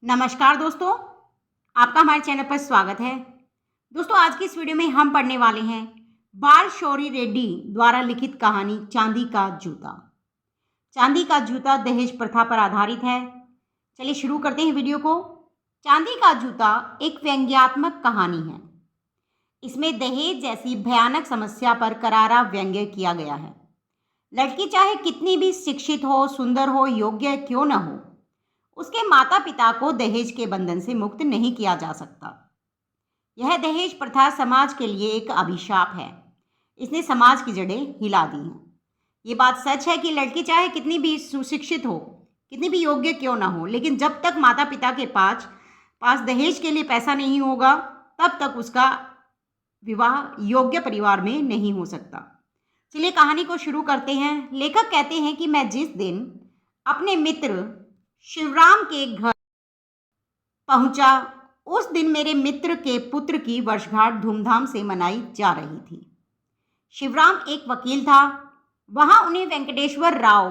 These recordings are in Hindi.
नमस्कार दोस्तों, आपका हमारे चैनल पर स्वागत है। दोस्तों, आज की इस वीडियो में हम पढ़ने वाले हैं बाल शौरी रेड्डी द्वारा लिखित कहानी चांदी का जूता। चांदी का जूता दहेज प्रथा पर आधारित है। चलिए शुरू करते हैं वीडियो को। चांदी का जूता एक व्यंग्यात्मक कहानी है। इसमें दहेज जैसी भयानक समस्या पर करारा व्यंग्य किया गया है। लड़की चाहे कितनी भी शिक्षित हो, सुंदर हो, योग्य क्यों न हो, उसके माता पिता को दहेज के बंधन से मुक्त नहीं किया जा सकता। यह दहेज प्रथा समाज के लिए एक अभिशाप है। इसने समाज की जड़ें हिला दी हैं। ये बात सच है कि लड़की चाहे कितनी भी सुशिक्षित हो, कितनी भी योग्य क्यों ना हो, लेकिन जब तक माता पिता के पास दहेज के लिए पैसा नहीं होगा, तब तक उसका विवाह योग्य परिवार में नहीं हो सकता। चलिए कहानी को शुरू करते हैं। लेखक कहते हैं कि मैं जिस दिन अपने मित्र शिवराम के घर पहुंचा, उस दिन मेरे मित्र के पुत्र की वर्षगांठ धूमधाम से मनाई जा रही थी। शिवराम एक वकील था। वहां उन्हें वेंकटेश्वर राव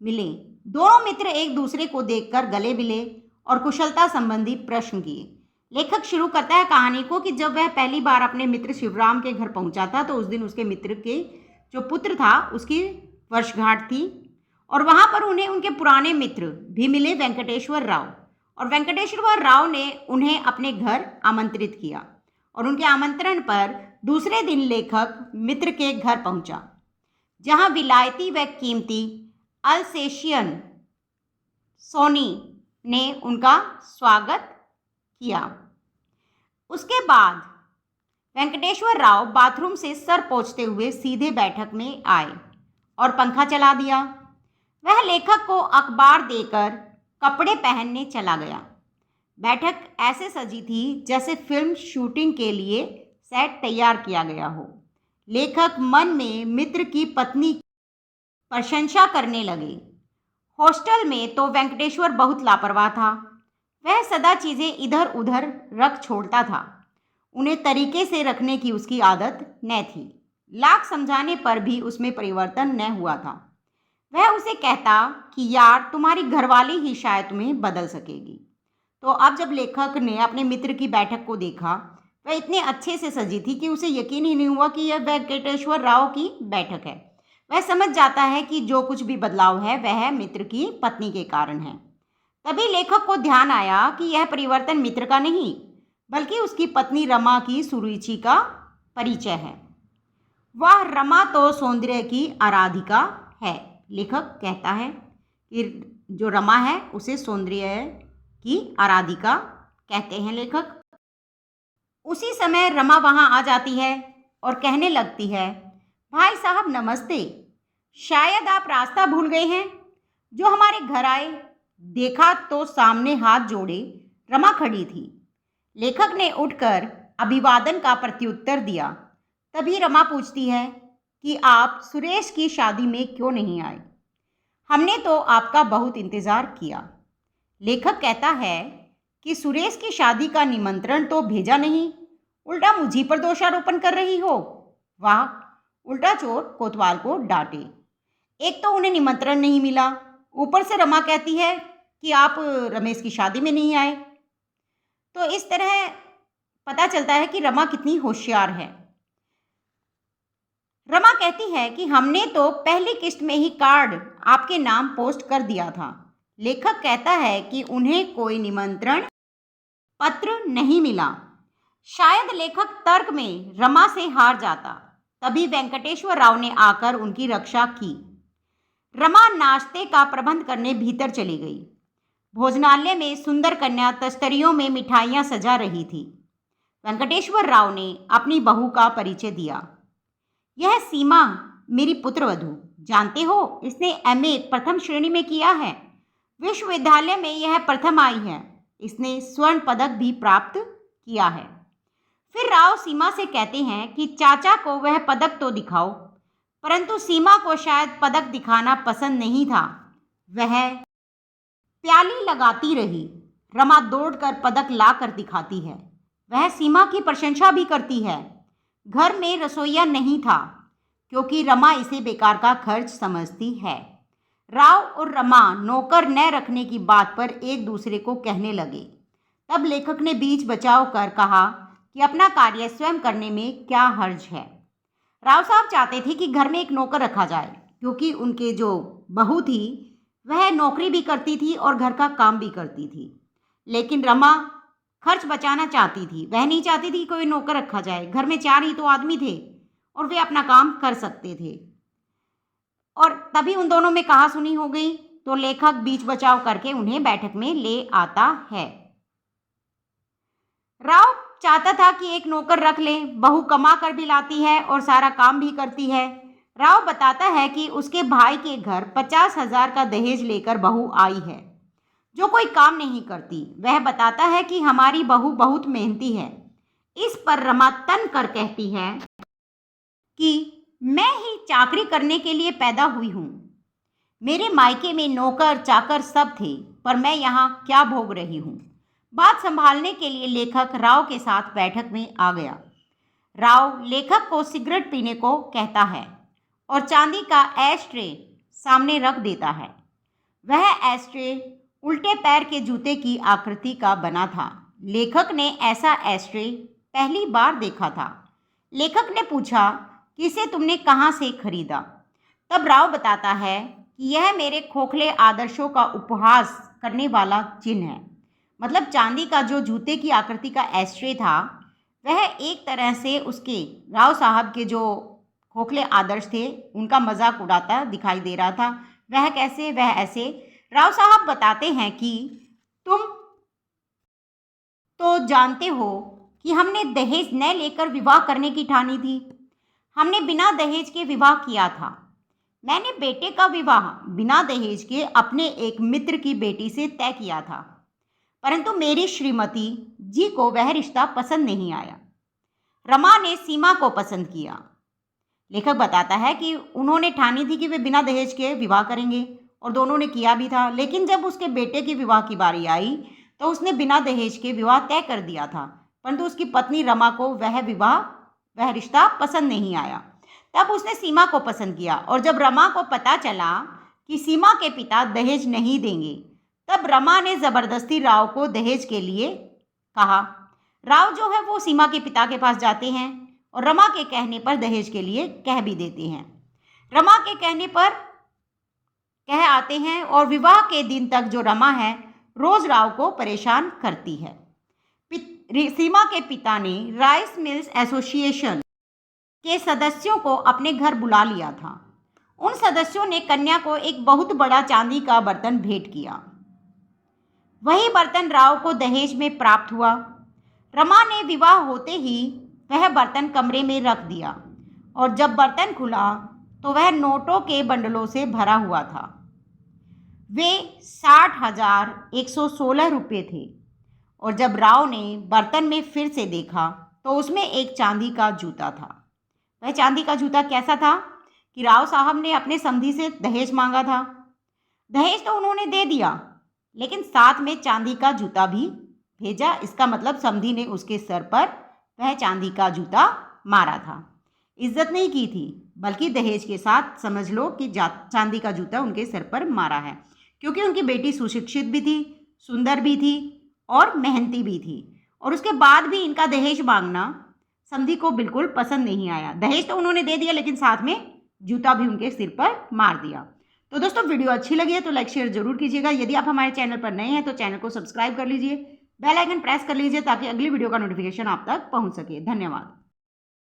मिले। दोनों मित्र एक दूसरे को देखकर गले मिले और कुशलता संबंधी प्रश्न किए। लेखक शुरू करता है कहानी को कि जब वह पहली बार अपने मित्र शिवराम के घर पहुंचा था, तो उस दिन उसके मित्र के जो पुत्र था उसकी वर्षगांठ थी और वहां पर उन्हें उनके पुराने मित्र भी मिले, वेंकटेश्वर राव। और वेंकटेश्वर राव ने उन्हें अपने घर आमंत्रित किया और उनके आमंत्रण पर दूसरे दिन लेखक मित्र के घर पहुंचा, जहां विलायती व कीमती अल्सेशियन सोनी ने उनका स्वागत किया। उसके बाद वेंकटेश्वर राव बाथरूम से सर पोंछते हुए सीधे बैठक में आए और पंखा चला दिया। वह लेखक को अखबार देकर कपड़े पहनने चला गया। बैठक ऐसे सजी थी जैसे फिल्म शूटिंग के लिए सेट तैयार किया गया हो। लेखक मन में मित्र की पत्नी की प्रशंसा करने लगे। हॉस्टल में तो वेंकटेश्वर बहुत लापरवाह था। वह सदा चीज़ें इधर उधर रख छोड़ता था। उन्हें तरीके से रखने की उसकी आदत न थी। लाख समझाने पर भी उसमें परिवर्तन न हुआ था। वह उसे कहता कि यार, तुम्हारी घरवाली ही शायद तुम्हें बदल सकेगी। तो अब जब लेखक ने अपने मित्र की बैठक को देखा, वह इतने अच्छे से सजी थी कि उसे यकीन ही नहीं हुआ कि यह वेंकटेश्वर राव की बैठक है। वह समझ जाता है कि जो कुछ भी बदलाव है वह मित्र की पत्नी के कारण है। तभी लेखक को ध्यान आया कि यह परिवर्तन मित्र का नहीं, बल्कि उसकी पत्नी रमा की सुरुचि का परिचय है। वह रमा तो सौंदर्य की आराधिका है। लेखक कहता है कि जो रमा है उसे सौंदर्य की आराधिका कहते हैं लेखक। उसी समय रमा वहां आ जाती है और कहने लगती है, भाई साहब नमस्ते, शायद आप रास्ता भूल गए हैं। जो हमारे घर आए, देखा तो सामने हाथ जोड़े रमा खड़ी थी। लेखक ने उठकर अभिवादन का प्रत्युत्तर दिया। तभी रमा पूछती है कि आप सुरेश की शादी में क्यों नहीं आए? हमने तो आपका बहुत इंतज़ार किया। लेखक कहता है कि सुरेश की शादी का निमंत्रण तो भेजा नहीं, उल्टा मुझी पर दोषारोपण कर रही हो। वाह! उल्टा चोर कोतवाल को डांटे। एक तो उन्हें निमंत्रण नहीं मिला, ऊपर से रमा कहती है कि आप रमेश की शादी में नहीं आए। तो इस तरह पता चलता है कि रमा कितनी होशियार है। रमा कहती है कि हमने तो पहली किस्त में ही कार्ड आपके नाम पोस्ट कर दिया था। लेखक कहता है कि उन्हें कोई निमंत्रण पत्र नहीं मिला। शायद लेखक तर्क में रमा से हार जाता। तभी वेंकटेश्वर राव ने आकर उनकी रक्षा की। रमा नाश्ते का प्रबंध करने भीतर चली गई। भोजनालय में सुंदर कन्या तस्तरियों में मिठाइयाँ सजा रही थी। वेंकटेश्वर राव ने अपनी बहू का परिचय दिया। यह सीमा मेरी पुत्रवधू, जानते हो इसने एमए प्रथम श्रेणी में किया है। विश्वविद्यालय में यह प्रथम आई है। इसने स्वर्ण पदक भी प्राप्त किया है। फिर राव सीमा से कहते हैं कि चाचा को वह पदक तो दिखाओ, परंतु सीमा को शायद पदक दिखाना पसंद नहीं था। वह प्याली लगाती रही। रमा दौड़कर पदक लाकर दिखाती है। वह सीमा की प्रशंसा भी करती है। घर में रसोइया नहीं था, क्योंकि रमा इसे बेकार का खर्च समझती है। राव और रमा नौकर न रखने की बात पर एक दूसरे को कहने लगे। तब लेखक ने बीच बचाव कर कहा कि अपना कार्य स्वयं करने में क्या हर्ज है। राव साहब चाहते थे कि घर में एक नौकर रखा जाए, क्योंकि उनके जो बहू थी वह नौकरी भी करती थी और घर का काम भी करती थी। लेकिन रमा खर्च बचाना चाहती थी, वह नहीं चाहती थी कोई नौकर रखा जाए। घर में 4 ही तो आदमी थे और वे अपना काम कर सकते थे। और तभी उन दोनों में कहासुनी हो गई, तो लेखक बीच बचाव करके उन्हें बैठक में ले आता है। राव चाहता था कि एक नौकर रख ले, बहू कमा कर भी लाती है और सारा काम भी करती है। राव बताता है कि उसके भाई के घर 50,000 का दहेज लेकर बहू आई है, जो कोई काम नहीं करती। वह बताता है कि हमारी बहू बहुत मेहनती है। इस पर रमा तन कर कहती है कि मैं ही चाकरी करने के लिए पैदा हुई हूँ। मेरे मायके में नौकर चाकर सब थे, पर मैं यहाँ क्या भोग रही हूँ। बात संभालने के लिए लेखक राव के साथ बैठक में आ गया। राव लेखक को सिगरेट पीने को कहता है और चांदी का एश ट्रे सामने रख देता है। वह एश ट्रे उल्टे पैर के जूते की आकृति का बना था। लेखक ने ऐसा एश ट्रे पहली बार देखा था। लेखक ने पूछा कि इसे तुमने कहाँ से खरीदा। तब राव बताता है कि यह मेरे खोखले आदर्शों का उपहास करने वाला चिन्ह है। मतलब चांदी का जो जूते की आकृति का एश ट्रे था, वह एक तरह से उसके राव साहब के जो खोखले आदर्श थे उनका मजाक उड़ाता दिखाई दे रहा था। वह कैसे, वह ऐसे। राव साहब बताते हैं कि तुम तो जानते हो कि हमने दहेज न लेकर विवाह करने की ठानी थी। हमने बिना दहेज के विवाह किया था। मैंने बेटे का विवाह बिना दहेज के अपने एक मित्र की बेटी से तय किया था, परंतु मेरी श्रीमती जी को वह रिश्ता पसंद नहीं आया। रमा ने सीमा को पसंद किया। लेखक बताता है कि उन्होंने ठानी थी कि वे बिना दहेज के विवाह करेंगे और दोनों ने किया भी था। लेकिन जब उसके बेटे के विवाह की बारी आई तो उसने बिना दहेज के विवाह तय कर दिया था, परंतु उसकी पत्नी रमा को वह रिश्ता पसंद नहीं आया। तब उसने सीमा को पसंद किया और जब रमा को पता चला कि सीमा के पिता दहेज नहीं देंगे, तब रमा ने ज़बरदस्ती राव को दहेज के लिए कहा। राव जो है वो सीमा के पिता के पास जाते हैं और रमा के कहने पर दहेज के लिए कह भी देते हैं। रमा के कहने पर कह आते हैं और विवाह के दिन तक जो रमा है रोज राव को परेशान करती है। सीमा के पिता ने राइस मिल्स एसोसिएशन के सदस्यों को अपने घर बुला लिया था। उन सदस्यों ने कन्या को एक बहुत बड़ा चांदी का बर्तन भेंट किया। वही बर्तन राव को दहेज में प्राप्त हुआ। रमा ने विवाह होते ही वह बर्तन कमरे में रख दिया और जब बर्तन खुला तो वह नोटों के बंडलों से भरा हुआ था। वे 60,116 रुपये थे और जब राव ने बर्तन में फिर से देखा तो उसमें एक चांदी का जूता था। वह चांदी का जूता कैसा था कि राव साहब ने अपने समधी से दहेज मांगा था। दहेज तो उन्होंने दे दिया, लेकिन साथ में चांदी का जूता भी भेजा। इसका मतलब समधी ने उसके सर पर वह चांदी का जूता मारा था। इज्जत नहीं की थी, बल्कि दहेज के साथ समझ लो कि चांदी का जूता उनके सर पर मारा है, क्योंकि उनकी बेटी सुशिक्षित भी थी, सुंदर भी थी और मेहनती भी थी। और उसके बाद भी इनका दहेज मांगना समधी को बिल्कुल पसंद नहीं आया। दहेज तो उन्होंने दे दिया, लेकिन साथ में जूता भी उनके सिर पर मार दिया। तो दोस्तों, वीडियो अच्छी लगी है तो लाइक शेयर जरूर कीजिएगा। यदि आप हमारे चैनल पर नए हैं तो चैनल को सब्सक्राइब कर लीजिए, बेल आइकन प्रेस कर लीजिए ताकि अगली वीडियो का नोटिफिकेशन आप तक पहुंच सके। धन्यवाद।